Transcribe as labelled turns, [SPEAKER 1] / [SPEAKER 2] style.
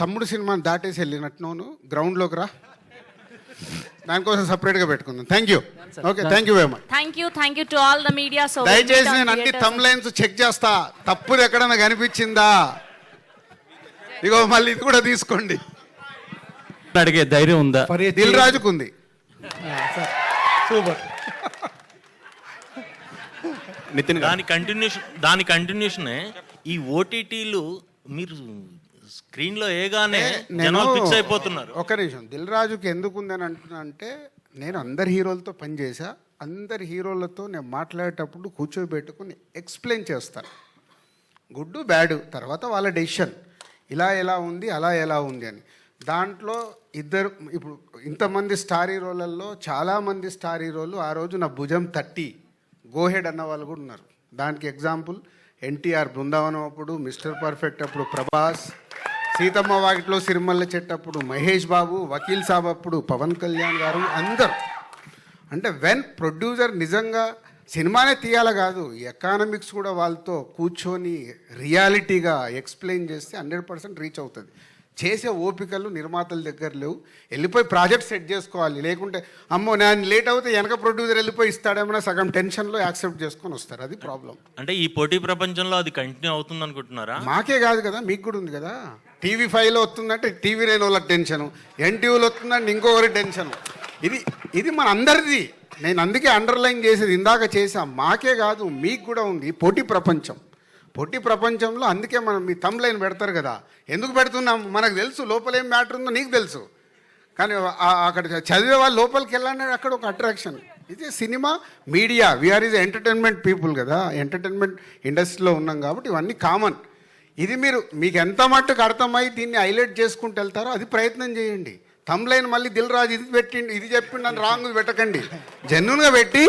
[SPEAKER 1] తమ్ముడు సినిమాని దాటేసి వెళ్ళినట్టును గ్రౌండ్లోకి రా, దానికోసం సపరేట్గా పెట్టుకుందాం. Thank you. Okay, thank you very much.
[SPEAKER 2] Thank you to all the media. So
[SPEAKER 1] దయచేసి నేను అన్ని థంబ్ లైన్స్ చెక్ చేస్తా, తప్పుది ఎక్కడన్నా కనిపించిందా, ఇగో మళ్ళీ ఇది కూడా తీసుకోండి.
[SPEAKER 3] అడిగే ధైర్యం ఉందా?
[SPEAKER 1] దిల్ రాజుకుంది.
[SPEAKER 4] సూపర్.
[SPEAKER 3] నితిన్
[SPEAKER 5] దాని కంటిన్యూషనే ఈ ఓటీటీలు మీరు స్క్రీన్ లో ఏగానే జనాలు ఫిక్స్ అయిపోతున్నారు.
[SPEAKER 1] ఒక నిమిషం, దిల్ రాజుకి ఎందుకు ఉందని అంటున్నా అంటే, నేను అందరి హీరోలతో పనిచేసా, అందరి హీరోలతో నేను మాట్లాడేటప్పుడు కూర్చోబెట్టుకుని ఎక్స్ప్లెయిన్ చేస్తాను, గుడ్ బ్యాడ్, తర్వాత వాళ్ళ డెసిషన్, ఇలా ఎలా ఉంది అలా ఎలా ఉంది అని. దాంట్లో ఇద్దరు, ఇప్పుడు ఇంతమంది స్టార్ హీరోలలో చాలామంది స్టార్ హీరోలు ఆ రోజు నా భుజం తట్టి గోహెడ్ అన్న వాళ్ళు కూడా ఉన్నారు. దానికి ఎగ్జాంపుల్ ఎన్టీఆర్ బృందావనం అప్పుడు, మిస్టర్ పర్ఫెక్ట్ అప్పుడు ప్రభాస్, సీతమ్మ వాకిట్లో సిరిమల్ల చెట్టు అప్పుడు మహేష్ బాబు, వకీల్ సాబ్ అప్పుడు పవన్ కళ్యాణ్ గారు, అందరు. అంటే వెన్ ప్రొడ్యూసర్ నిజంగా సినిమానే తీయాల కాదు, ఎకానమిక్స్ కూడా వాళ్ళతో కూర్చొని రియాలిటీగా ఎక్స్ప్లెయిన్ చేస్తే 100% రీచ్ అవుతుంది. చేసే ఓపికలు నిర్మాతల దగ్గర లేవు. వెళ్ళిపోయి ప్రాజెక్ట్ సెట్ చేసుకోవాలి, లేకుంటే అమ్మో నేను లేట్ అవుతే వెనక ప్రొడ్యూసర్ వెళ్ళిపోయి ఇస్తాడేమన్నా సగం టెన్షన్లో యాక్సెప్ట్ చేసుకొని వస్తారు. అది ప్రాబ్లం.
[SPEAKER 5] అంటే ఈ పోటీ ప్రపంచంలో అది కంటిన్యూ అవుతుంది అనుకుంటున్నారా?
[SPEAKER 1] మాకే కాదు కదా, మీకు కూడా ఉంది కదా. TV5లో వస్తుందంటే TV9 వాళ్ళకి టెన్షను, NTVలో వస్తుందంటే ఇంకొకరి టెన్షను. ఇది మన అందరిది. నేను అందుకే అండర్లైన్ చేసేది ఇందాక చేసా, మాకే కాదు మీకు కూడా ఉంది పోటీ ప్రపంచం. పోటీ ప్రపంచంలో అందుకే మనం మీ థంబ్ లైన్ పెడతారు కదా, ఎందుకు పెడుతున్నాం మనకు తెలుసు, లోపల ఏం మ్యాటర్ ఉందో నీకు తెలుసు, కానీ అక్కడ చదివే వాళ్ళు లోపలికి వెళ్ళాలని అక్కడ ఒక అట్రాక్షన్. ఇది cinema media, we are is entertainment people కదా, ఎంటర్టైన్మెంట్ ఇండస్ట్రీలో ఉన్నాం కాబట్టి ఇవన్నీ కామన్. ఇది మీకు ఎంత మట్టుకు అర్థమై దీన్ని హైలైట్ చేసుకుంటూ వెళ్తారో అది ప్రయత్నం చేయండి. థంబ్ లైన్ మళ్ళీ దిల్ రాజు ఇది పెట్టిండి ఇది చెప్పిండి అని రాంగ్ పెట్టకండి, జెన్యున్గా పెట్టి